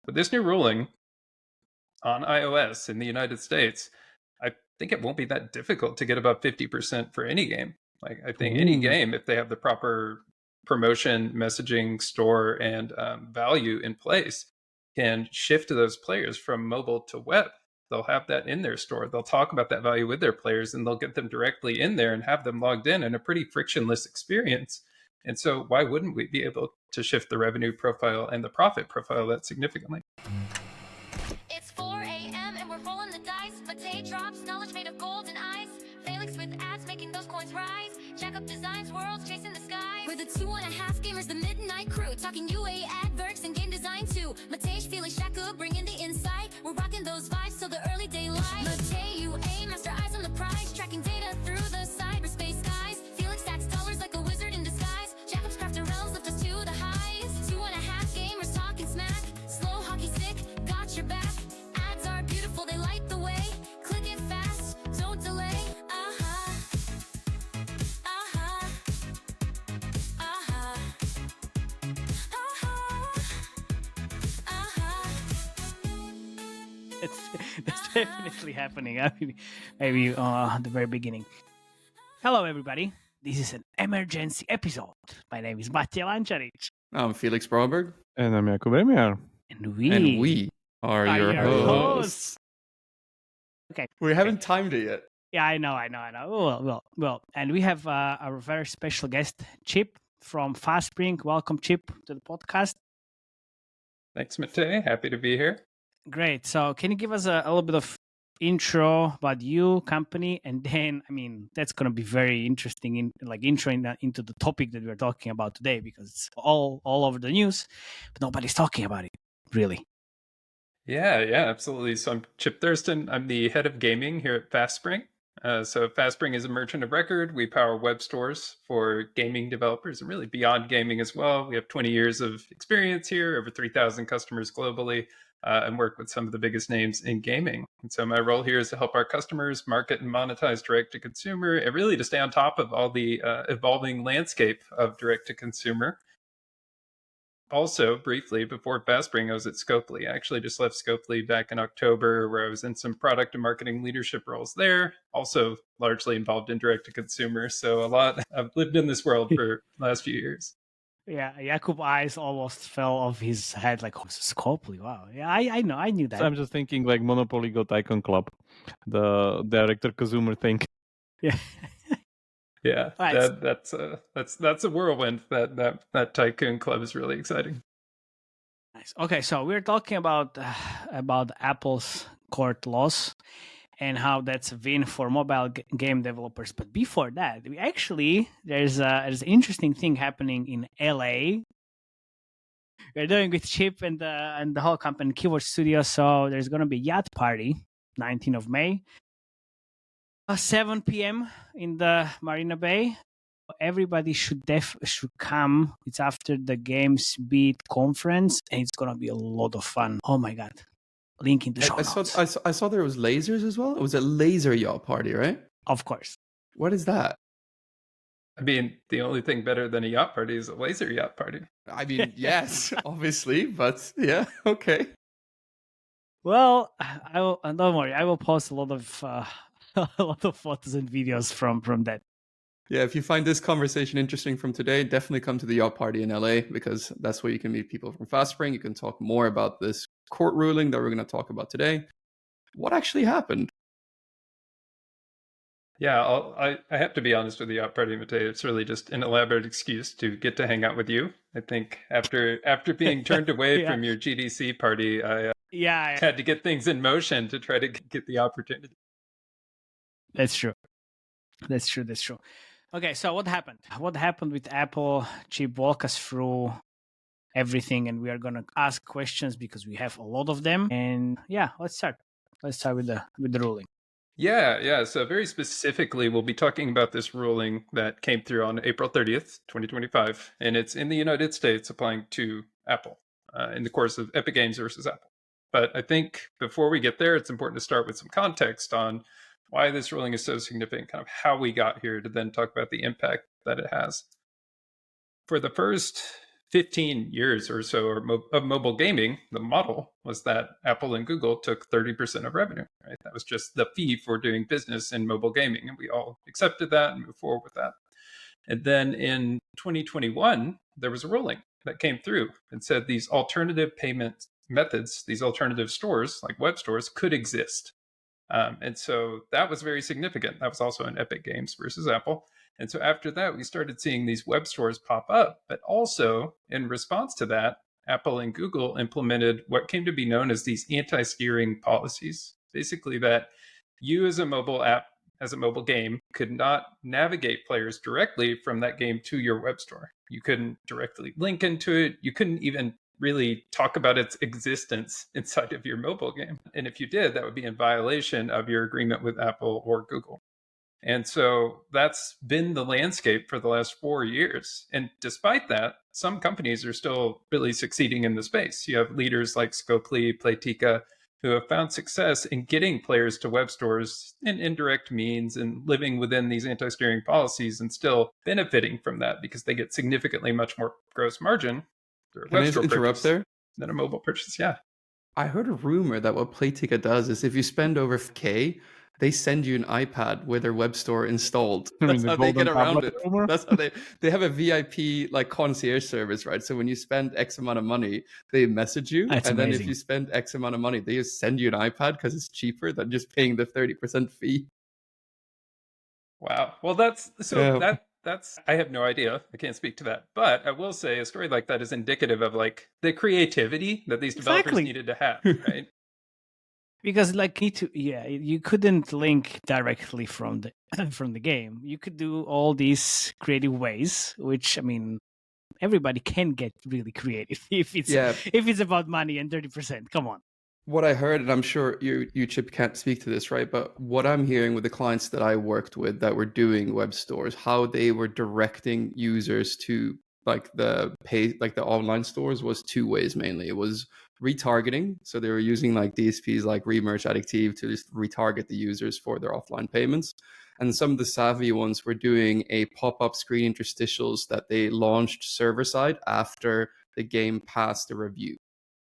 With this new ruling on iOS in the United States, I think it won't be that difficult to get above 50% for any game. Like, I think any game, if they have the proper promotion, messaging, store, and value in place, can shift those players from mobile to web. They'll have that in their store. They'll talk about that value with their players, and they'll get them directly in there and have them logged in a pretty frictionless experience. And so why wouldn't we be able to shift the revenue profile and the profit profile that significantly? It's 4 a.m. and we're rolling the dice. Matei drops knowledge made of gold and ice. Felix with ads making those coins rise. Jack up designs, worlds chasing the sky. We're the 2.5 gamers, the midnight crew. Talking UA adverts and game design too. Matei feeling Shaka, bringing the insight. We're rocking those vibes till the early daylight. Matei UA, master eyes on the prize. Tracking data through the cyberspace skies. Felix stacks dollars like a wizard in disguise. Jacob's crafted realms lift us to the highs. 2.5 gamers talking smack. Slow hockey stick, got your back. Ads are beautiful, they light the way. Click it fast, don't delay. That's definitely happening. I mean, maybe at the very beginning. Hello, everybody. This is an emergency episode. My name is Matej Lančarič. I'm Felix Broberg. And I'm Jakub Emiar. And we are your hosts. Okay. We haven't timed it yet. Yeah, I know. Well. And we have our very special guest, Chip from FastSpring. Welcome, Chip, to the podcast. Thanks, Matej. Happy to be here. Great. So can you give us a little bit of intro about you, company, and then, I mean, that's going to be very interesting into the topic that we're talking about today, because it's all over the news, but nobody's talking about it, really. Yeah, absolutely. So I'm Chip Thurston. I'm the head of gaming here at FastSpring. So FastSpring is a merchant of record. We power web stores for gaming developers and really beyond gaming as well. We have 20 years of experience here, over 3,000 customers globally, and work with some of the biggest names in gaming. And so my role here is to help our customers market and monetize direct to consumer, and really to stay on top of all the evolving landscape of direct to consumer. Also, briefly, before FastSpring, I was at Scopely. I actually just left Scopely back in October, where I was in some product and marketing leadership roles there, also largely involved in direct to consumer. So I've lived in this world for the last few years. Yeah, Jakub's eyes almost fell off his head, like, oh, Scopely, wow. Yeah, I know, I knew that. So I'm just thinking like Monopoly got Icon Club, the direct-to-consumer thing. Yeah. Yeah, right. that's a whirlwind. That Tycoon Club is really exciting. Nice. Okay, so we're talking about Apple's court loss and how that's a win for mobile game developers. But before that, there's an interesting thing happening in LA. We're doing with Chip and the whole company, Keyword Studio. So there's going to be a yacht party, 19th of May, 7 p.m. in the Marina Bay. Everybody should come. It's after the Games Beat conference, and it's going to be a lot of fun. Oh my God. Link in the show notes. I saw there was lasers as well. It was a laser yacht party, right? Of course. What is that? I mean, the only thing better than a yacht party is a laser yacht party. I mean, yes, obviously, but yeah, okay. Well, don't worry. I will post a lot of photos and videos from that. Yeah, if you find this conversation interesting from today, definitely come to the yacht party in LA, because that's where you can meet people from FastSpring. You can talk more about this court ruling that we're going to talk about today. What actually happened? Yeah, I have to be honest with the yacht party, Matej. It's really just an elaborate excuse to get to hang out with you. I think after being turned away from your GDC party, I had to get things in motion to try to get the opportunity. That's true. Okay, so what happened? What happened with Apple? Chip, walk us through everything, and we are going to ask questions because we have a lot of them. And yeah, let's start. Let's start with the ruling. Yeah. So very specifically, we'll be talking about this ruling that came through on April 30th, 2025, and it's in the United States applying to Apple in the course of Epic Games versus Apple. But I think before we get there, it's important to start with some context on why this ruling is so significant, kind of how we got here, to then talk about the impact that it has. For the first 15 years or so of mobile gaming, the model was that Apple and Google took 30% of revenue, right? That was just the fee for doing business in mobile gaming. And we all accepted that and moved forward with that. And then in 2021, there was a ruling that came through and said these alternative payment methods, these alternative stores like web stores could exist. And so that was very significant. That was also in Epic Games versus Apple. And so after that, we started seeing these web stores pop up. But also in response to that, Apple and Google implemented what came to be known as these anti-steering policies. Basically, that you as a mobile app, as a mobile game, could not navigate players directly from that game to your web store. You couldn't directly link into it. You couldn't even really talk about its existence inside of your mobile game. And if you did, that would be in violation of your agreement with Apple or Google. And so that's been the landscape for the last 4 years. And despite that, some companies are still really succeeding in the space. You have leaders like Scopely, Playtika, who have found success in getting players to web stores in indirect means and living within these anti-steering policies and still benefiting from that because they get significantly much more gross margin through a Can I web store interrupt purchase there? than a mobile purchase. Yeah. I heard a rumor that what Playtika does is if you spend over K, they send you an iPad with their web store installed. I mean, That's the how they get golden around tablet it. rumor? That's how they have a VIP like concierge service, right? So when you spend X amount of money, they message you, That's and then if amazing. you spend X amount of money, they just send you an iPad because it's cheaper than just paying the 30% fee. Wow. Well, that's so Yeah. that's I have no idea. I can't speak to that. But I will say a story like that is indicative of like the creativity that these developers Exactly. needed to have, right? Because like you couldn't link directly from the from the game. You could do all these creative ways, which I mean everybody can get really creative if it's about money and 30%. Come on. What I heard, and I'm sure you Chip can't speak to this, right? But what I'm hearing with the clients that I worked with that were doing web stores, how they were directing users to like the online stores was two ways mainly. It was retargeting, so they were using like DSPs like Remerge Addictive to just retarget the users for their offline payments. And some of the savvy ones were doing a pop-up screen interstitials that they launched server side after the game passed the review.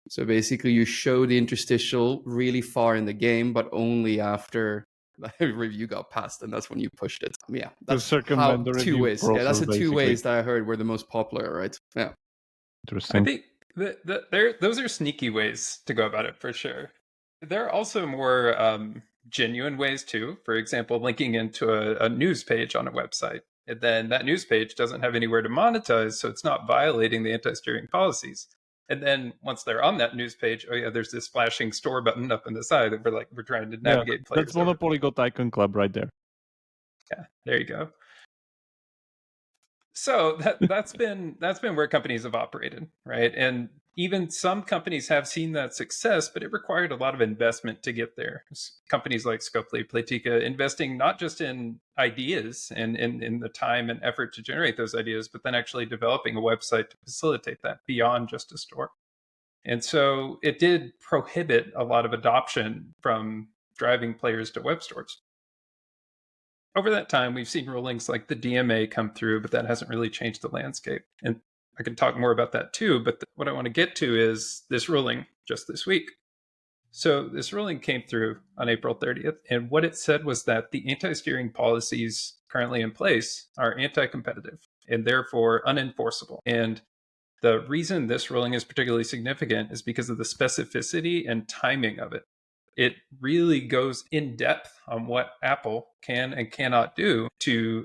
So basically, you show the interstitial really far in the game, but only after the review got passed, and that's when you pushed it. Yeah, that's circumvent the two review ways. Yeah, that's the process, two basically. ways that I heard were the most popular, right? Yeah. I Interesting. think those are sneaky ways to go about it for sure. There are also more genuine ways too. For example, linking into a news page on a website. And then that news page doesn't have anywhere to monetize, so it's not violating the anti-steering policies. And then once they're on that news page, oh yeah, there's this flashing store button up on the side that we're trying to navigate players. That's Monopoly Got Icon Club right there. Yeah, there you go. So that's been where companies have operated, right? And even some companies have seen that success, but it required a lot of investment to get there. Companies like Scopely, Playtika, investing not just in ideas and in the time and effort to generate those ideas, but then actually developing a website to facilitate that beyond just a store. And so it did prohibit a lot of adoption from driving players to web stores. Over that time, we've seen rulings like the DMA come through, but that hasn't really changed the landscape. And I can talk more about that too, but what I want to get to is this ruling just this week. So this ruling came through on April 30th, and what it said was that the anti-steering policies currently in place are anti-competitive and therefore unenforceable. And the reason this ruling is particularly significant is because of the specificity and timing of it. It really goes in depth on what Apple can and cannot do to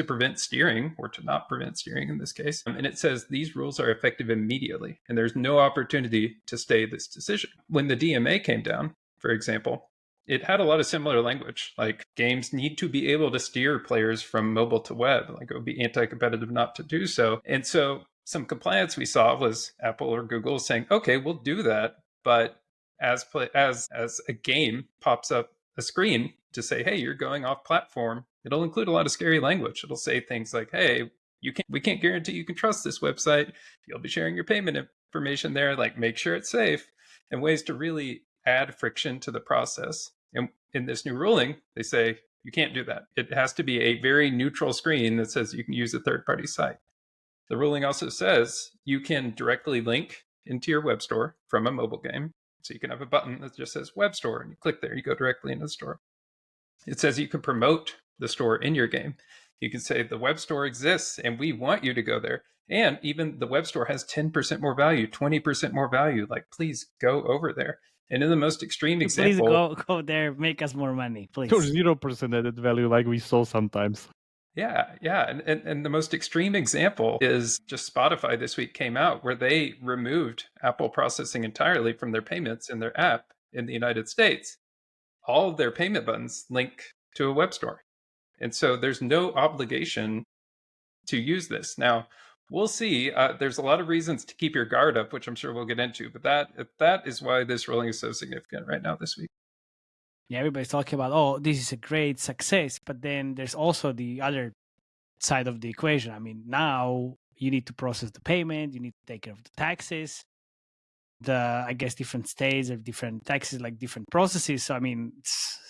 prevent steering, or to not prevent steering in this case. And it says these rules are effective immediately, and there's no opportunity to stay this decision. When the DMA came down, for example, it had a lot of similar language, like games need to be able to steer players from mobile to web. Like it would be anti-competitive not to do so. And so some compliance we saw was Apple or Google saying, okay, we'll do that, but as a game pops up a screen to say, hey, you're going off platform, it'll include a lot of scary language. It'll say things like, hey, we can't guarantee you can trust this website. You'll be sharing your payment information there, like make sure it's safe, and ways to really add friction to the process. And in this new ruling, they say you can't do that. It has to be a very neutral screen that says you can use a third-party site. The ruling also says you can directly link into your web store from a mobile game. So you can have a button that just says web store, and you click there, you go directly into the store. It says you can promote the store in your game. You can say the web store exists and we want you to go there. And even the web store has 10% more value, 20% more value. Like, please go over there. And in the most extreme example, Please go there, make us more money, please. Or 0% added value, like we saw sometimes. Yeah. And the most extreme example is just Spotify this week came out where they removed Apple processing entirely from their payments in their app in the United States. All of their payment buttons link to a web store. And so there's no obligation to use this. Now, we'll see. There's a lot of reasons to keep your guard up, which I'm sure we'll get into. But that is why this ruling is so significant right now this week. Yeah, everybody's talking about, oh, this is a great success. But then there's also the other side of the equation. I mean, now you need to process the payment. You need to take care of the taxes. I guess different states have different taxes, like different processes. So, I mean,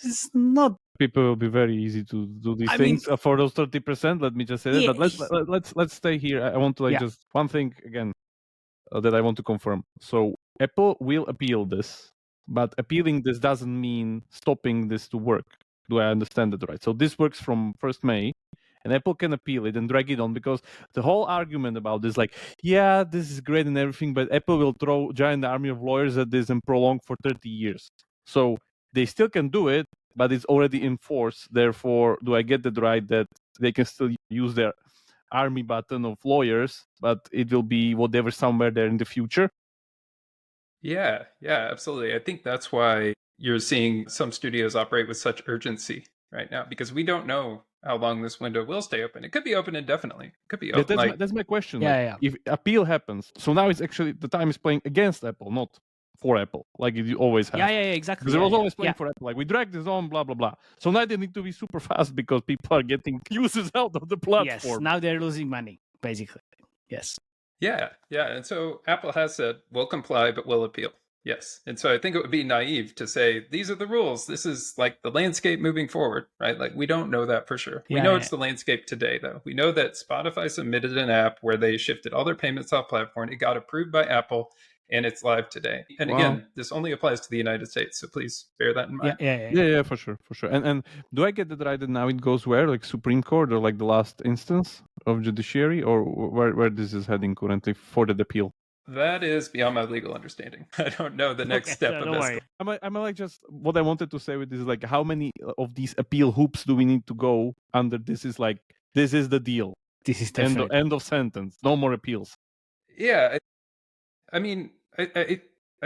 it's not. People will be very easy to do these things for those 30%. Let me just say that. But let's stay here. I want to just one thing again that I want to confirm. So Apple will appeal this, but appealing this doesn't mean stopping this to work. Do I understand that right? So this works from 1st May. And Apple can appeal it and drag it on, because the whole argument about this, like, yeah, this is great and everything, but Apple will throw giant army of lawyers at this and prolong for 30 years. So they still can do it, but it's already enforced. Therefore, do I get that right that they can still use their army button of lawyers, but it will be whatever somewhere there in the future? Yeah, absolutely. I think that's why you're seeing some studios operate with such urgency right now, because we don't know how long this window will stay open. It could be open indefinitely. It could be open. That's my question. Yeah. If appeal happens, so now it's actually the time is playing against Apple, not for Apple, like it always has. Yeah, exactly. Because it was always playing for Apple. Like, we drag this on, blah, blah, blah. So now they need to be super fast because people are getting users out of the platform. Yes, now they're losing money, basically. Yes. Yeah. And so Apple has said, we'll comply, but we'll appeal. Yes. And so I think it would be naive to say, these are the rules. This is like the landscape moving forward, right? Like, we don't know that for sure. We know it's the landscape today, though. We know that Spotify submitted an app where they shifted all their payments off platform. It got approved by Apple, and it's live today. And again, this only applies to the United States. So please bear that in mind. Yeah, for sure. And do I get that right that now it goes where? Like Supreme Court, or like the last instance of judiciary, or where this is heading currently for the appeal? That is beyond my legal understanding. I don't know the next step of this. I'm like, just what I wanted to say with this is, like, how many of these appeal hoops do we need to go under? This is like, this is the deal. This is end of sentence. No more appeals. Yeah, I mean, I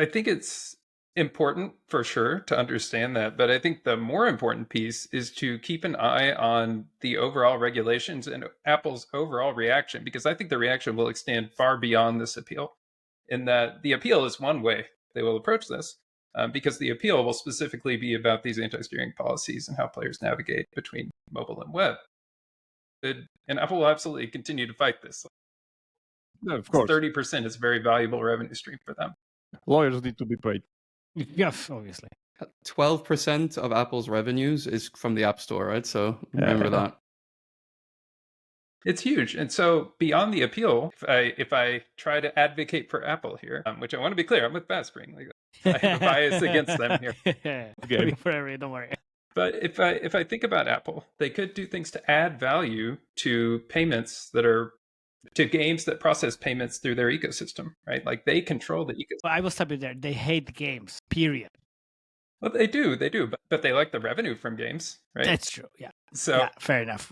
think it's important for sure to understand that, but I think the more important piece is to keep an eye on the overall regulations and Apple's overall reaction, because I think the reaction will extend far beyond this appeal. In that the appeal is one way they will approach this, because the appeal will specifically be about these anti-steering policies and how players navigate between mobile and web. And Apple will absolutely continue to fight this. No, of course. 30% is a very valuable revenue stream for them. Lawyers need to be paid. Yes, obviously. 12% of Apple's revenues is from the App Store, right? So remember that. It's huge. And so beyond the appeal, if I try to advocate for Apple here, which I want to be clear, I'm with FastSpring. Like, I have a bias against them here. Okay. Don't worry. But if I think about Apple, they could do things to add value to payments that are to games that process payments through their ecosystem, right? Like, they control the ecosystem. Well, I will stop you there. They hate games, period. Well, they do, but they like the revenue from games, right? That's true, yeah. So fair enough.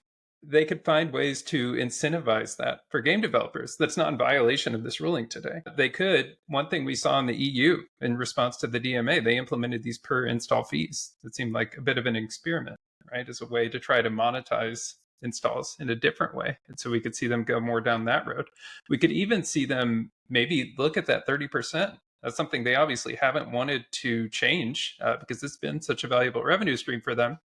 They could find ways to incentivize that for game developers. That's not in violation of this ruling today. They could, one thing we saw in the EU in response to the DMA, they implemented these per install fees. It seemed like a bit of an experiment, right? As a way to try to monetize installs in a different way. And so we could see them go more down that road. We could even see them maybe look at that 30%. That's something they obviously haven't wanted to change because it's been such a valuable revenue stream for them.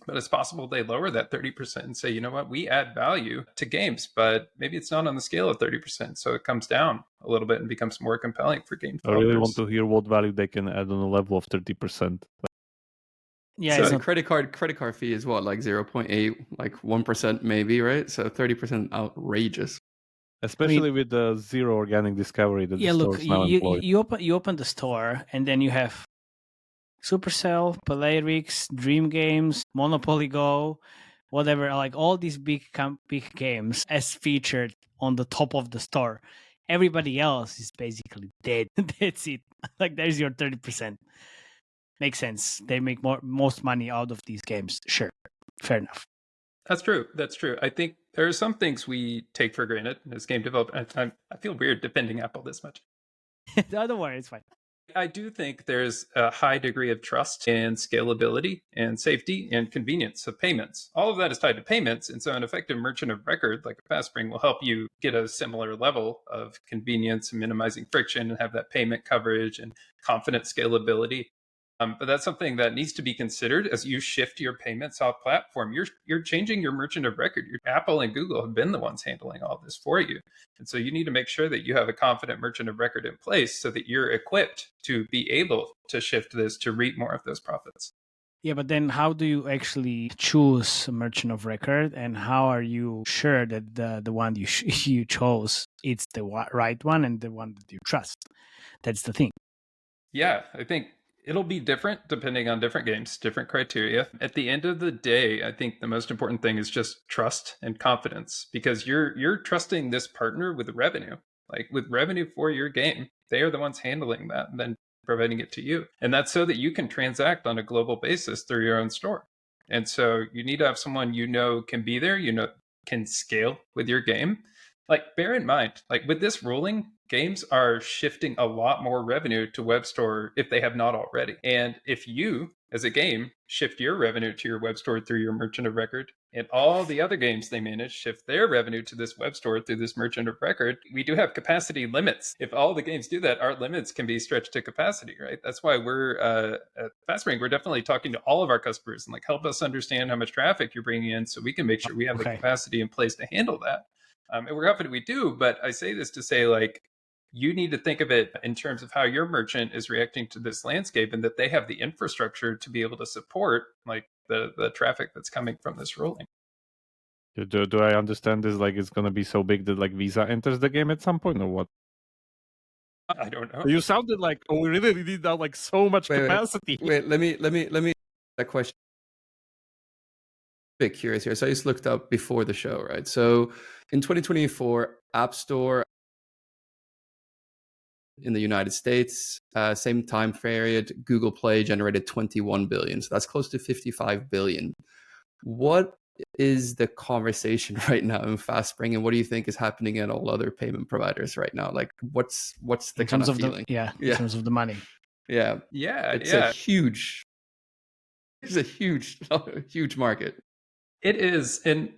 But it's possible they lower that 30% and say, you know what, we add value to games, but maybe it's not on the scale of 30%. So it comes down a little bit and becomes more compelling for game developers. I really want to hear what value they can add on a level of 30%. Yeah, so the credit card fee is what, like 0.8, like 1% maybe, right? So 30% outrageous. Especially with the zero organic discovery that the stores now employ. You open the store, and then you have Supercell, Polaris, Dream Games, Monopoly Go, whatever, like all these big games as featured on the top of the store. Everybody else is basically dead. That's it. Like there's your 30%. Makes sense. They make most money out of these games. Sure. Fair enough. That's true. That's true. I think there are some things we take for granted as game developers. I feel weird defending Apple this much. Don't worry, it's fine. I do think there's a high degree of trust and scalability and safety and convenience of payments. All of that is tied to payments. And so an effective merchant of record like FastSpring will help you get a similar level of convenience and minimizing friction and have that payment coverage and confident scalability. But that's something that needs to be considered as you shift your payments off platform. You're changing your merchant of record. Apple and Google have been the ones handling all this for you. And so you need to make sure that you have a confident merchant of record in place so that you're equipped to be able to shift this to reap more of those profits. Yeah, but then how do you actually choose a merchant of record, and how are you sure that the one you chose it's the right one and the one that you trust? That's the thing. Yeah, I think it'll be different depending on different games, different criteria. At the end of the day, I think the most important thing is just trust and confidence, because you're trusting this partner with revenue, like with revenue for your game. They are the ones handling that and then providing it to you. And that's so that you can transact on a global basis through your own store. And so you need to have someone can be there, can scale with your game. Like, bear in mind, like with this ruling, games are shifting a lot more revenue to web store if they have not already. And if you, as a game, shift your revenue to your web store through your merchant of record, and all the other games they manage shift their revenue to this web store through this merchant of record, we do have capacity limits. If all the games do that, our limits can be stretched to capacity, right? That's why we're at FastSpring, we're definitely talking to all of our customers and like, help us understand how much traffic you're bringing in so we can make sure we have the capacity in place to handle that. And we're confident we do, but I say this to say, like, you need to think of it in terms of how your merchant is reacting to this landscape, and that they have the infrastructure to be able to support like the traffic that's coming from this ruling. Do I understand this like it's going to be so big that like Visa enters the game at some point, or what? I don't know. You sounded like, oh, we really need now like so much capacity. Wait, let me that question. A bit curious here. So I just looked up before the show, right? So in 2024, App Store in the United States, same time period, Google Play generated 21 billion. So that's close to 55 billion. What is the conversation right now in FastSpring, and what do you think is happening at all other payment providers right now? Like, what's the kind of feeling? In terms of the money. Yeah. It's a huge market. It is. And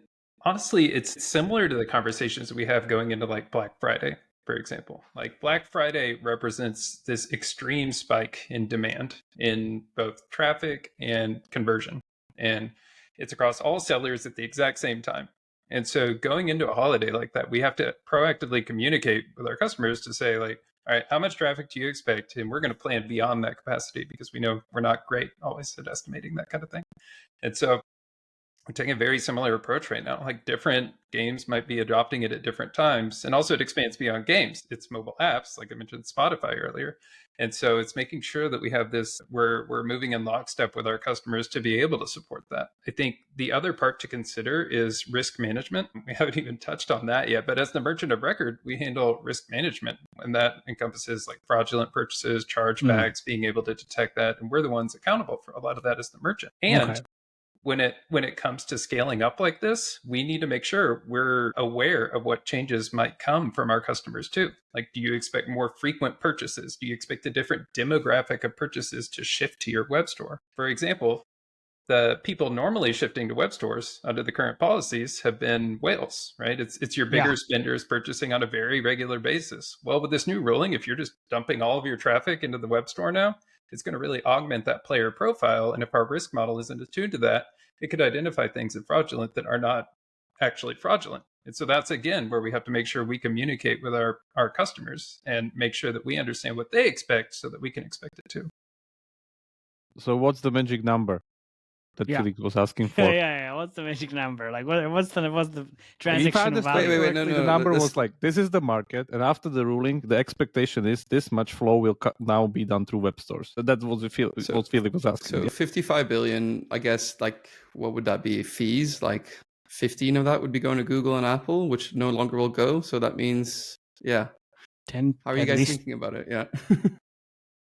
honestly, it's similar to the conversations we have going into like Black Friday, for example. Like, Black Friday represents this extreme spike in demand in both traffic and conversion. And it's across all sellers at the exact same time. And so going into a holiday like that, we have to proactively communicate with our customers to say, like, all right, how much traffic do you expect? And we're going to plan beyond that capacity, because we know we're not great always at estimating that kind of thing. And so we're taking a very similar approach right now. Like, different games might be adopting it at different times. And also it expands beyond games. It's mobile apps, like I mentioned Spotify earlier. And so it's making sure that we have this, we're moving in lockstep with our customers to be able to support that. I think the other part to consider is risk management. We haven't even touched on that yet, but as the merchant of record, we handle risk management, and that encompasses like fraudulent purchases, chargebacks, being able to detect that. And we're the ones accountable for a lot of that as the merchant. And when it comes to scaling up like this, we need to make sure we're aware of what changes might come from our customers too. Like, do you expect more frequent purchases? Do you expect a different demographic of purchases to shift to your web store? For example, the people normally shifting to web stores under the current policies have been whales, right? It's your bigger spenders purchasing on a very regular basis. Well, with this new ruling, if you're just dumping all of your traffic into the web store now, it's going to really augment that player profile. And if our risk model isn't attuned to that, it could identify things as fraudulent that are not actually fraudulent. And so that's, again, where we have to make sure we communicate with our customers and make sure that we understand what they expect so that we can expect it too. So what's the magic number? that Yeah. Felix was asking for. Yeah. What's the magic number? Like, what's the transaction If I value? Wait, no, the number was like, this is the market, and after the ruling, the expectation is this much flow will now be done through web stores. So that was what Felix was asking. So 55 billion, I guess, like, what would that be? Fees? Like 15 of that would be going to Google and Apple, which no longer will go. So that means, yeah. 10. How are you guys thinking about it? Yeah.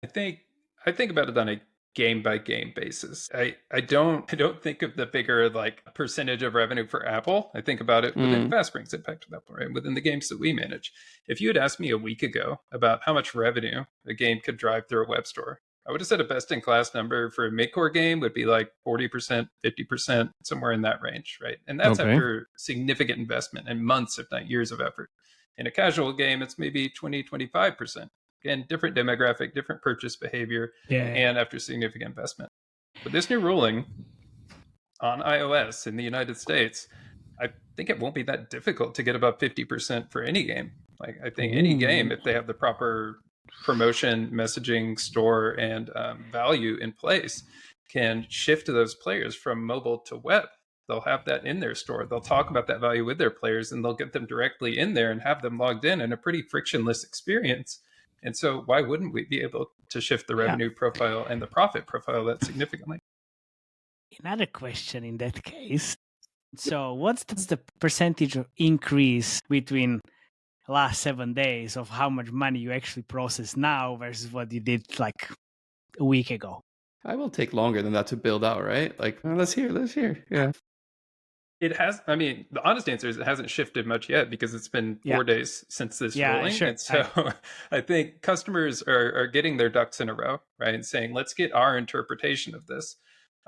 I think about it on a game by game basis. I don't think of the bigger like percentage of revenue for Apple. I think about it within FastSpring's impact with Apple, right? Within the games that we manage. If you had asked me a week ago about how much revenue a game could drive through a web store, I would have said a best in class number for a mid-core game would be like 40%, 50%, somewhere in that range, right? And that's after significant investment and months, if not years of effort. In a casual game, it's maybe 20, 25%. Again, different demographic, different purchase behavior, and after significant investment. With this new ruling on iOS in the United States, I think it won't be that difficult to get above 50% for any game. Like, I think any game, if they have the proper promotion, messaging, store, and value in place, can shift those players from mobile to web. They'll have that in their store. They'll talk about that value with their players, and they'll get them directly in there and have them logged in a pretty frictionless experience. And so why wouldn't we be able to shift the revenue profile and the profit profile that significantly? Another question in that case. So what's the percentage of increase between last 7 days of how much money you actually process now versus what you did like a week ago? I will take longer than that to build out, right? Like, let's hear. Yeah. It has, I mean, the honest answer is it hasn't shifted much yet because it's been 4 days since this ruling. Sure. And so I think customers are getting their ducks in a row, right? And saying, let's get our interpretation of this.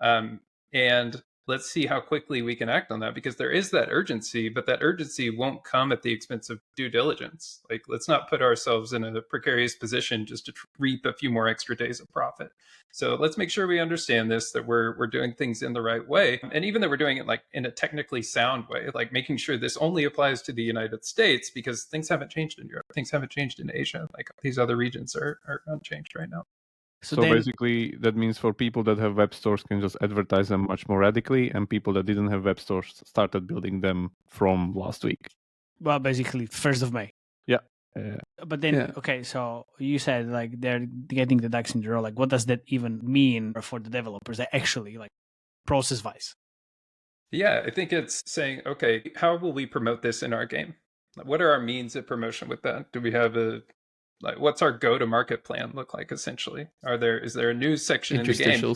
And let's see how quickly we can act on that, because there is that urgency, but that urgency won't come at the expense of due diligence. Like, let's not put ourselves in a precarious position just to reap a few more extra days of profit. So let's make sure we understand this, that we're doing things in the right way. And even that we're doing it like in a technically sound way, like making sure this only applies to the United States, because things haven't changed in Europe. Things haven't changed in Asia. Like, these other regions are unchanged right now. So basically, that means for people that have web stores can just advertise them much more radically, and people that didn't have web stores started building them from last week. Well, basically 1st of May. Yeah. But then, okay, so you said like they're getting the ducks in the row. Like, what does that even mean for the developers? That actually, like, process-wise. Yeah, I think it's saying, okay, how will we promote this in our game? What are our means of promotion with that? Do we have what's our go-to-market plan look like, essentially? Is there a news section in the game?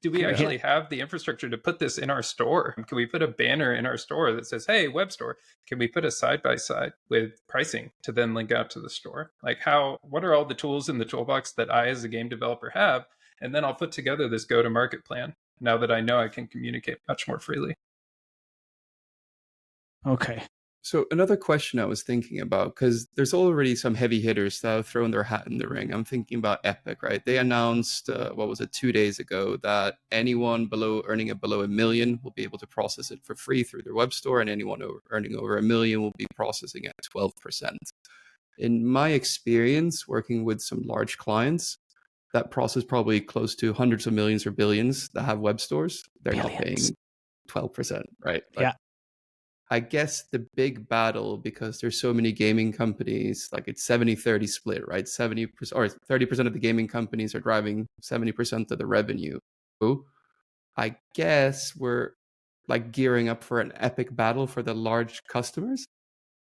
Do we actually have the infrastructure to put this in our store? Can we put a banner in our store that says, hey, web store? Can we put a side-by-side with pricing to then link out to the store? Like, what are all the tools in the toolbox that I as a game developer have? And then I'll put together this go-to-market plan now that I know I can communicate much more freely. Okay. So another question I was thinking about, because there's already some heavy hitters that have thrown their hat in the ring. I'm thinking about Epic, right? They announced, 2 days ago, that anyone earning below $1 million will be able to process it for free through their web store, and anyone earning over $1 million will be processing at 12%. In my experience, working with some large clients, that process probably close to hundreds of millions or billions that have web stores. They're not paying 12%, right? Yeah. I guess the big battle, because there's so many gaming companies, like it's 70-30 split, right? 70% or 30% of the gaming companies are driving 70% of the revenue. I guess we're like gearing up for an epic battle for the large customers.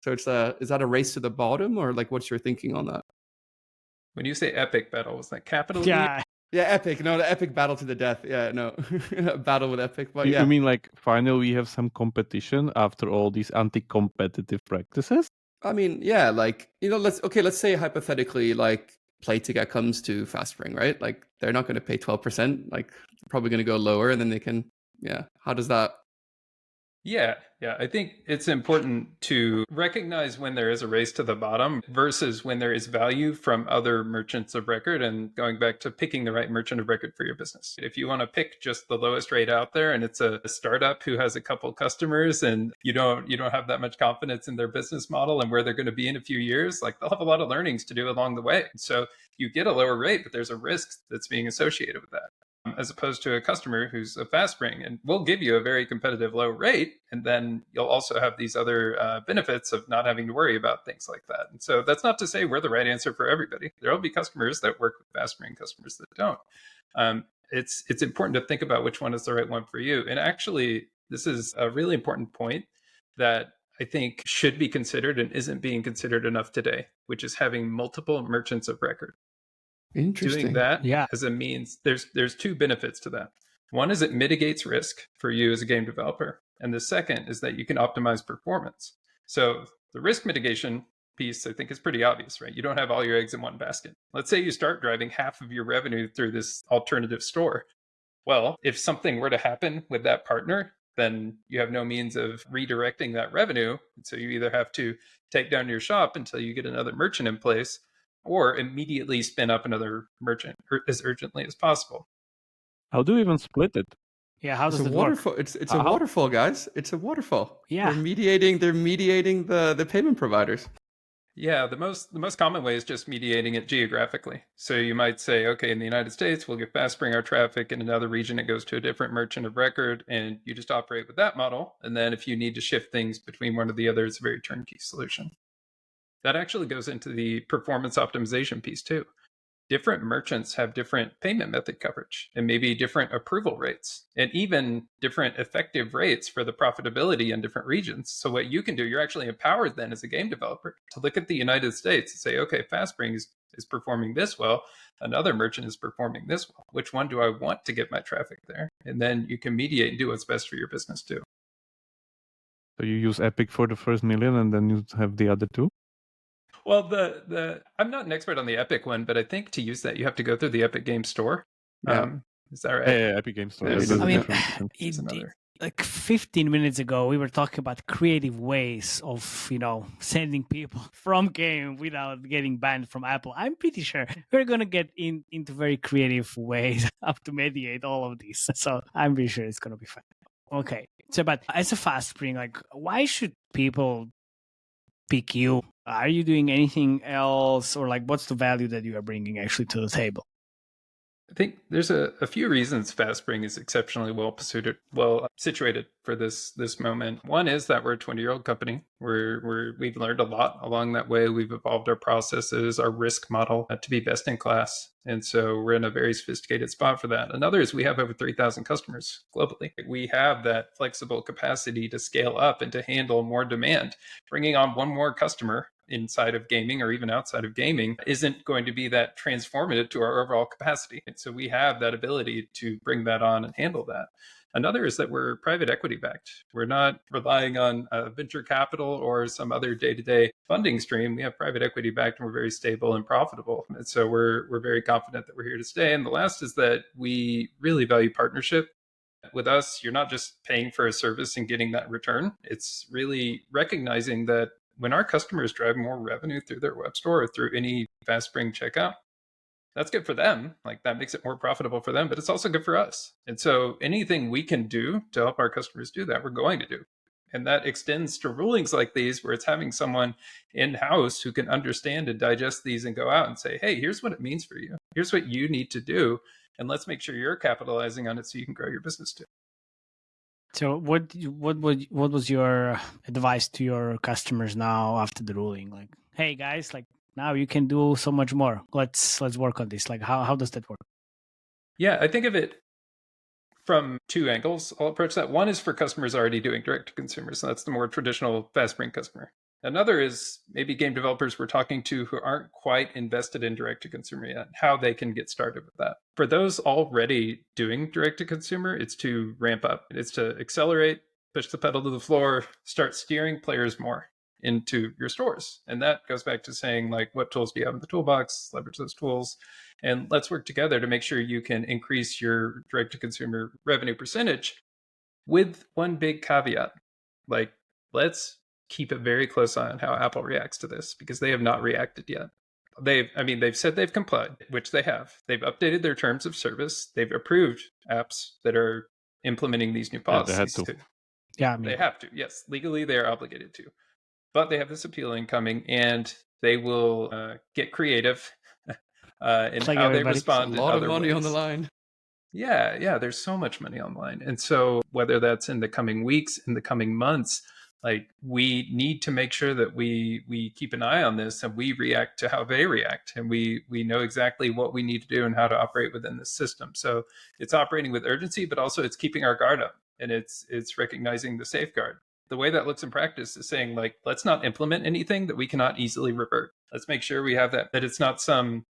So is that a race to the bottom, or like, what's your thinking on that? When you say epic battle, is that capital? Yeah, epic. No, the epic battle to the death. Yeah, no, battle with epic. But you mean like finally we have some competition after all these anti-competitive practices? I mean, yeah, like, let's say hypothetically, like, Playtika comes to FastSpring, right? Like, they're not going to pay 12%. Like, probably going to go lower, and then they can. Yeah, how does that? Yeah. I think it's important to recognize when there is a race to the bottom versus when there is value from other merchants of record, and going back to picking the right merchant of record for your business. If you want to pick just the lowest rate out there and it's a startup who has a couple customers and you don't have that much confidence in their business model and where they're going to be in a few years, like, they'll have a lot of learnings to do along the way. So you get a lower rate, but there's a risk that's being associated with that. as opposed to a customer who's a FastSpring, and we'll give you a very competitive low rate, and then you'll also have these other benefits of not having to worry about things like that. And so that's not to say we're the right answer for everybody. There will be customers that work with FastSpring, customers that don't. It's important to think about which one is the right one for you. And actually, this is a really important point that I think should be considered and isn't being considered enough today, which is having multiple merchants of record. Interesting. Doing that as a means, there's two benefits to that. One is it mitigates risk for you as a game developer. And the second is that you can optimize performance. So the risk mitigation piece, I think, is pretty obvious, right? You don't have all your eggs in one basket. Let's say you start driving half of your revenue through this alternative store. Well, if something were to happen with that partner, then you have no means of redirecting that revenue. So you either have to take down your shop until you get another merchant in place, or immediately spin up another merchant as urgently as possible. How do you even split it? Yeah, how does it work? It's a waterfall, guys. It's a waterfall. Yeah, they're mediating the payment providers. Yeah, the most common way is just mediating it geographically. So you might say, okay, in the United States, we'll give FastSpring our traffic. In another region, it goes to a different merchant of record, and you just operate with that model. And then if you need to shift things between one or the other, it's a very turnkey solution. That actually goes into the performance optimization piece too. Different merchants have different payment method coverage and maybe different approval rates and even different effective rates for the profitability in different regions. So what you can do, you're actually empowered then as a game developer to look at the United States and say, okay, FastSpring is performing this well. Another merchant is performing this well. Which one do I want to get my traffic there? And then you can mediate and do what's best for your business too. So you use Epic for the first million and then you have the other two? Well, I'm not an expert on the Epic one, but I think to use that, you have to go through the Epic Game Store. Is that right? Yeah, Epic Game Store. I mean, like 15 minutes ago, we were talking about creative ways of, sending people from game without getting banned from Apple. I'm pretty sure we're going to get into very creative ways up to mediate all of this. So I'm pretty sure it's going to be fun. Okay. So, but as a FastSpring, like, why should people pick you? Are you doing anything else, or like what's the value that you are bringing actually to the table? I think there's a few reasons FastSpring is exceptionally well situated for this moment. One is that we're a 20-year-old company. We've learned a lot along that way. We've evolved our processes, our risk model to be best in class. And so we're in a very sophisticated spot for that. Another is we have over 3,000 customers globally. We have that flexible capacity to scale up and to handle more demand. Bringing on one more customer inside of gaming or even outside of gaming isn't going to be that transformative to our overall capacity. And so we have that ability to bring that on and handle that. Another is that we're private equity backed. We're not relying on venture capital or some other day-to-day funding stream. We have private equity backed and we're very stable and profitable. And so we're very confident that we're here to stay. And the last is that we really value partnership. With us, you're not just paying for a service and getting that return. It's really recognizing that when our customers drive more revenue through their web store or through any FastSpring checkout, that's good for them. Like that makes it more profitable for them, but it's also good for us. And so anything we can do to help our customers do that, we're going to do. And that extends to rulings like these, where it's having someone in-house who can understand and digest these and go out and say, hey, here's what it means for you. Here's what you need to do. And let's make sure you're capitalizing on it so you can grow your business too. So what was your advice to your customers now after the ruling? Like, hey guys, like now you can do so much more. Let's work on this. Like how does that work? Yeah, I think of it from two angles. I'll approach that. One is for customers already doing direct to consumer. So that's the more traditional FastSpring customer. Another is maybe game developers we're talking to who aren't quite invested in direct to consumer yet, how they can get started with that. For those already doing direct to consumer, it's to ramp up. It's to accelerate, push the pedal to the floor, start steering players more into your stores. And that goes back to saying, like, what tools do you have in the toolbox? Leverage those tools. And let's work together to make sure you can increase your direct to consumer revenue percentage with one big caveat. Like, let's keep a very close eye on how Apple reacts to this, because they have not reacted yet. They've said they've complied, which they have. They've updated their terms of service. They've approved apps that are implementing these new policies. They have to. Yes, legally they are obligated to. But they have this appeal incoming, and they will get creative in how they respond. A lot of money on the line. Yeah, there's so much money online. And so whether that's in the coming weeks, in the coming months, like we need to make sure that we keep an eye on this and we react to how they react, and we know exactly what we need to do and how to operate within this system. So it's operating with urgency, but also it's keeping our guard up, and it's recognizing the safeguard. The way that looks in practice is saying, like, let's not implement anything that we cannot easily revert. Let's make sure we have that it's not some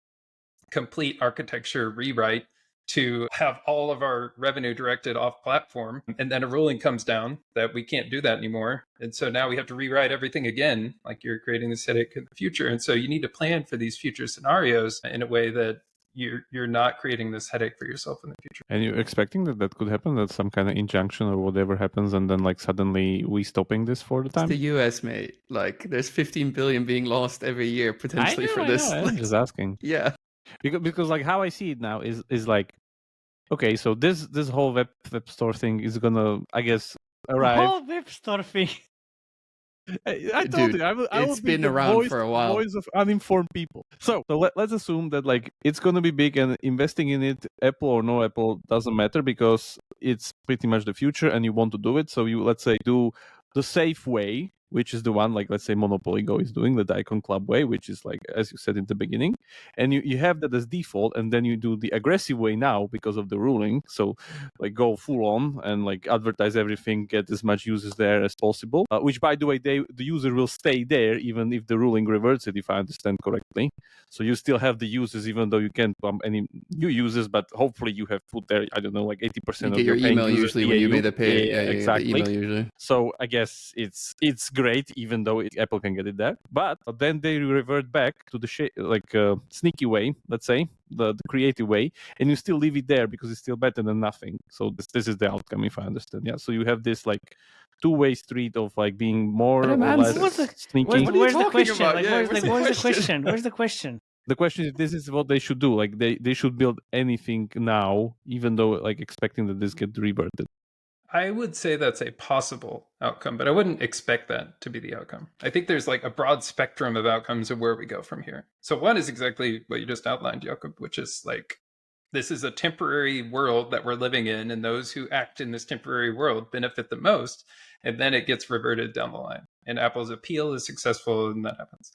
complete architecture rewrite to have all of our revenue directed off platform, and then a ruling comes down that we can't do that anymore, and so now we have to rewrite everything again. Like, you're creating this headache in the future, and so you need to plan for these future scenarios in a way that you're not creating this headache for yourself in the future. And you're expecting that could happen, that some kind of injunction or whatever happens, and then like suddenly we stopping this for the time? It's the US, mate. Like, there's 15 billion being lost every year potentially for this. I'm just asking. Yeah. Because like how I see it now is like, okay, so this whole web store thing is gonna, I guess, arrive. The whole web store thing. I told you, I will it's be been the around for a while. voice of uninformed people. So let's assume that like it's gonna be big, and investing in it, Apple or no Apple, doesn't matter, because it's pretty much the future and you want to do it. So you, let's say, do the safe way, which is the one, like, let's say Monopoly Go is doing, the Daikon Club way, which is like, as you said in the beginning, and you have that as default, and then you do the aggressive way now because of the ruling. So like go full on and like advertise everything, get as much users there as possible, which, by the way, the user will stay there even if the ruling reverts it, if I understand correctly. So you still have the users even though you can't pump any new users, but hopefully you have put there, I don't know, like 80% of your email users usually when you made the pay. Yeah, exactly. The email usually. So I guess it's great, even though Apple can get it there. But then they revert back to the sneaky way, let's say, the creative way, and you still leave it there because it's still better than nothing. So this is the outcome, if I understand. Yeah. So you have this like two-way street of like being more or less sneaky. Where's the question? About? Like, Yeah, where's the question? Where's the question? The question is, this is what they should do. Like they should build anything now, even though like expecting that this get reverted. I would say that's a possible outcome, but I wouldn't expect that to be the outcome. I think there's like a broad spectrum of outcomes of where we go from here. So one is exactly what you just outlined, Jakob, which is like, this is a temporary world that we're living in, and those who act in this temporary world benefit the most, and then it gets reverted down the line. And Apple's appeal is successful, and that happens.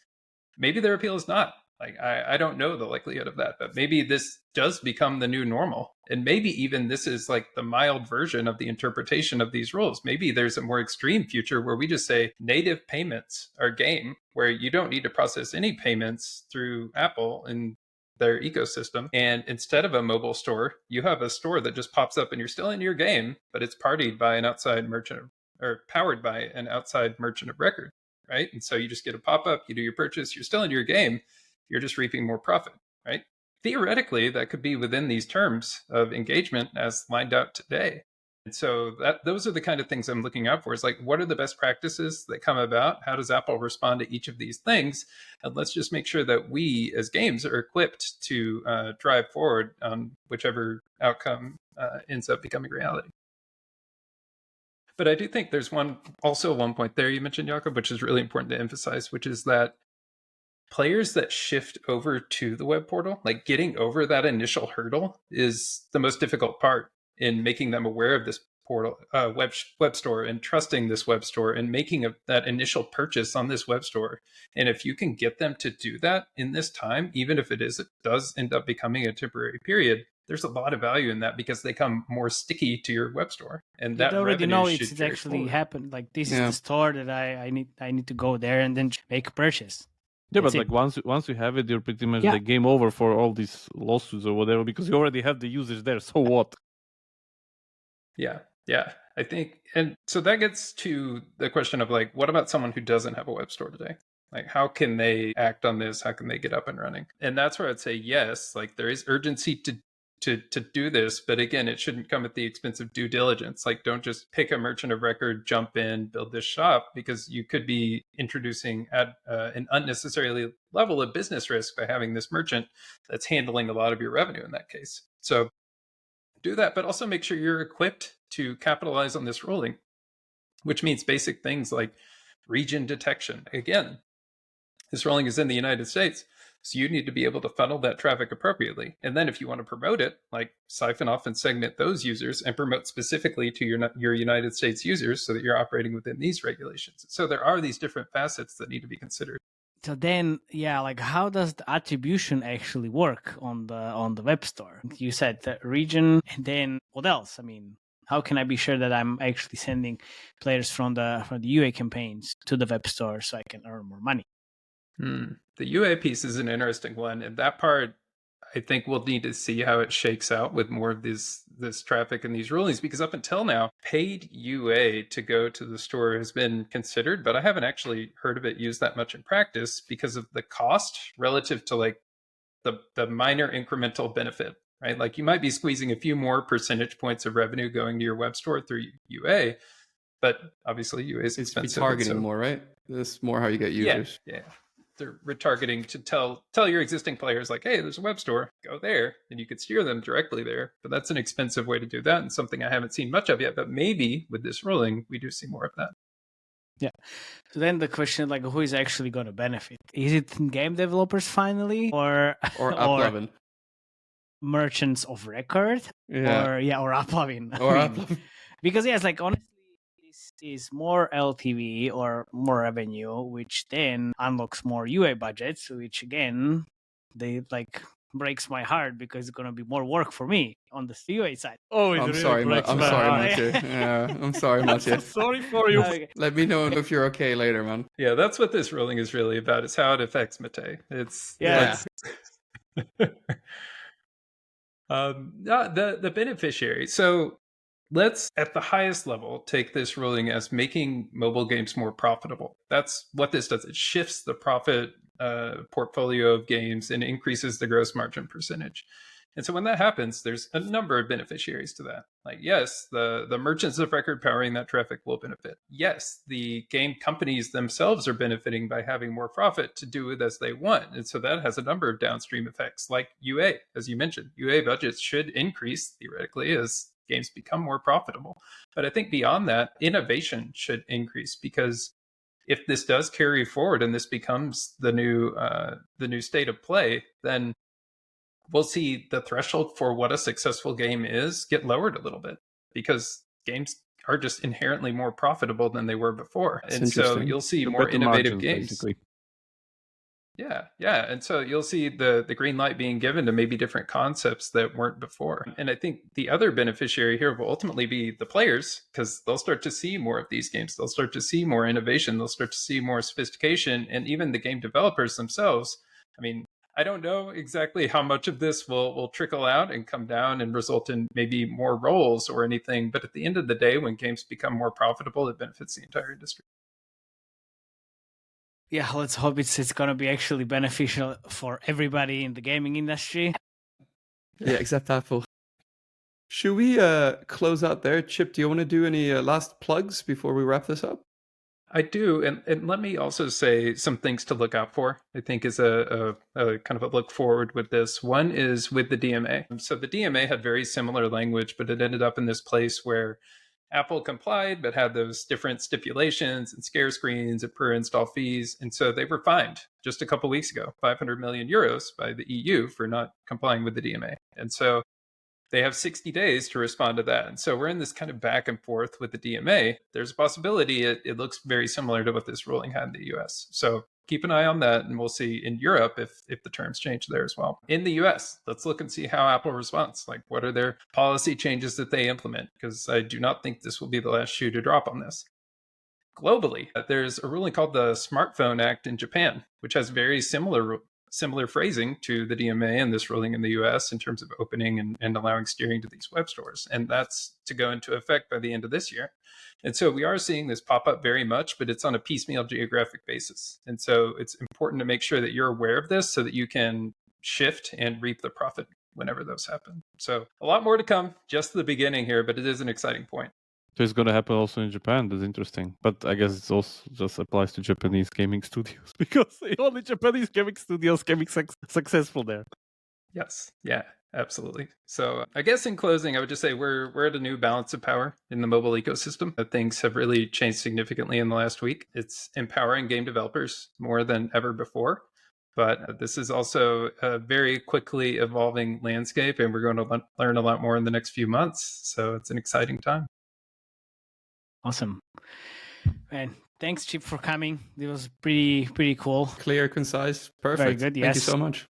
Maybe their appeal is not. Like, I don't know the likelihood of that, but maybe this does become the new normal. And maybe even this is like the mild version of the interpretation of these rules. Maybe there's a more extreme future where we just say native payments are game, where you don't need to process any payments through Apple and their ecosystem. And instead of a mobile store, you have a store that just pops up and you're still in your game, but it's partied by an outside merchant, or powered by an outside merchant of record, right? And so you just get a pop-up, you do your purchase, you're still in your game, you're just reaping more profit, right? Theoretically, that could be within these terms of engagement as lined out today. And so those are the kind of things I'm looking out for, is like, what are the best practices that come about? How does Apple respond to each of these things? And let's just make sure that we as games are equipped to drive forward on whichever outcome ends up becoming reality. But I do think there's one point there you mentioned, Jakob, which is really important to emphasize, which is that players that shift over to the web portal, like getting over that initial hurdle, is the most difficult part in making them aware of this portal, web store, and trusting this web store, and making that initial purchase on this web store. And if you can get them to do that in this time, even if it does end up becoming a temporary period, there's a lot of value in that, because they come more sticky to your web store, and that already know it's actually happened. Like, this is the store that I need to go there and then make a purchase. Yeah, but like once you have it, you're pretty much the game over for all these lawsuits or whatever, because you already have the users there. So what? Yeah, I think, and so that gets to the question of like, what about someone who doesn't have a web store today? Like, how can they act on this? How can they get up and running? And that's where I'd say yes, like there is urgency to do this, but again, it shouldn't come at the expense of due diligence. Like, don't just pick a merchant of record, jump in, build this shop, because you could be introducing an unnecessarily level of business risk by having this merchant that's handling a lot of your revenue in that case. So do that, but also make sure you're equipped to capitalize on this ruling, which means basic things like region detection. Again, this ruling is in the United States, So you need to be able to funnel that traffic appropriately. And then if you want to promote it, like siphon off and segment those users and promote specifically to your United States users so that you're operating within these regulations. So there are these different facets that need to be considered. So then, yeah, like how does the attribution actually work on the web store? You said the region, and then what else? I mean, how can I be sure that I'm actually sending players from the UA campaigns to the web store so I can earn more money? The UA piece is an interesting one, and that part I think we'll need to see how it shakes out with more of this traffic and these rulings, because up until now, paid UA to go to the store has been considered, but I haven't actually heard of it used that much in practice because of the cost relative to like the minor incremental benefit, right? Like you might be squeezing a few more percentage points of revenue going to your web store through UA, but obviously UA is expensive. It's retargeting more, right? This is more how you get users. Yeah. They're retargeting to tell your existing players like, hey, there's a web store, go there, and you could steer them directly there. But that's an expensive way to do that, and something I haven't seen much of yet. But maybe with this ruling, we do see more of that. Yeah. So then the question, like, who is actually going to benefit? Is it game developers finally, or AppLovin, merchants of record, or AppLovin? Or AppLovin. Because it's like honestly, this is more LTV or more revenue, which then unlocks more UA budgets, which again, they like breaks my heart because it's gonna be more work for me on the UA side. Oh, I'm sorry, Mathieu. I'm sorry, Mathieu. Sorry for you. Okay. Let me know if you're okay later, man. Yeah, that's what this ruling is really about. It's how it affects Mate. It's the beneficiary. So let's, at the highest level, take this ruling as making mobile games more profitable. That's what this does. It shifts the profit portfolio of games and increases the gross margin percentage. And so when that happens, there's a number of beneficiaries to that. Like, yes, the merchants of record powering that traffic will benefit. Yes, the game companies themselves are benefiting by having more profit to do with as they want. And so that has a number of downstream effects, like UA, as you mentioned. UA budgets should increase, theoretically, as games become more profitable. But I think beyond that, innovation should increase, because if this does carry forward and this becomes the new state of play, then we'll see the threshold for what a successful game is get lowered a little bit, because games are just inherently more profitable than they were before. And so you'll see more innovative games. Basically. Yeah. And so you'll see the green light being given to maybe different concepts that weren't before. And I think the other beneficiary here will ultimately be the players, because they'll start to see more of these games. They'll start to see more innovation. They'll start to see more sophistication. And even the game developers themselves, I mean, I don't know exactly how much of this will trickle out and come down and result in maybe more roles or anything. But at the end of the day, when games become more profitable, it benefits the entire industry. Yeah, let's hope it's going to be actually beneficial for everybody in the gaming industry. Yeah, except Apple. Should we close out there? Chip, do you want to do any last plugs before we wrap this up? I do, and let me also say some things to look out for, I think, is a kind of a look forward with this. One is with the DMA. So the DMA had very similar language, but it ended up in this place where Apple complied, but had those different stipulations and scare screens and per install fees. And so they were fined just a couple of weeks ago, 500 million euros by the EU for not complying with the DMA. And so they have 60 days to respond to that. And so we're in this kind of back and forth with the DMA. There's a possibility it looks very similar to what this ruling had in the US. So keep an eye on that, and we'll see in Europe if the terms change there as well. In the US, let's look and see how Apple responds. Like, what are their policy changes that they implement? Because I do not think this will be the last shoe to drop on this. Globally, there's a ruling called the Smartphone Act in Japan, which has very similar phrasing to the DMA and this ruling in the US in terms of opening and allowing steering to these web stores. And that's to go into effect by the end of this year. And so we are seeing this pop up very much, but it's on a piecemeal geographic basis. And so it's important to make sure that you're aware of this so that you can shift and reap the profit whenever those happen. So a lot more to come, just the beginning here, but it is an exciting point. So it's going to happen also in Japan. That's interesting. But I guess it also just applies to Japanese gaming studios, because only Japanese gaming studios can be successful there. Yes. Yeah, absolutely. So I guess in closing, I would just say we're at a new balance of power in the mobile ecosystem. Things have really changed significantly in the last week. It's empowering game developers more than ever before. But this is also a very quickly evolving landscape, and we're going to learn a lot more in the next few months. So it's an exciting time. Awesome. And thanks, Chip, for coming. It was pretty cool. Clear, concise, perfect. Very good. Yes. Thank you so much.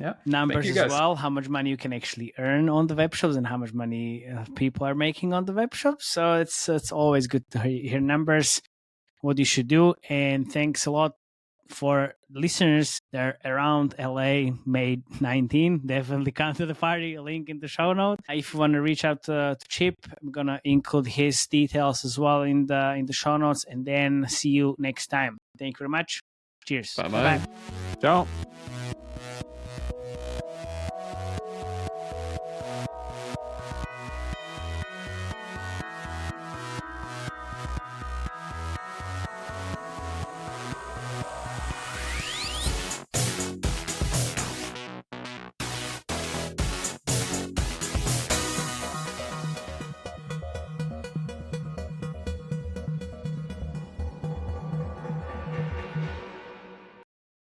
Yeah. Numbers as well, how much money you can actually earn on the web shops and how much money people are making on the web shops. So it's always good to hear numbers, what you should do. And thanks a lot for listeners. They're around LA, May 19. Definitely come to the party. A link in the show notes. If you want to reach out to Chip, I'm gonna include his details as well in the show notes. And then see you next time. Thank you very much. Cheers. Bye. Ciao.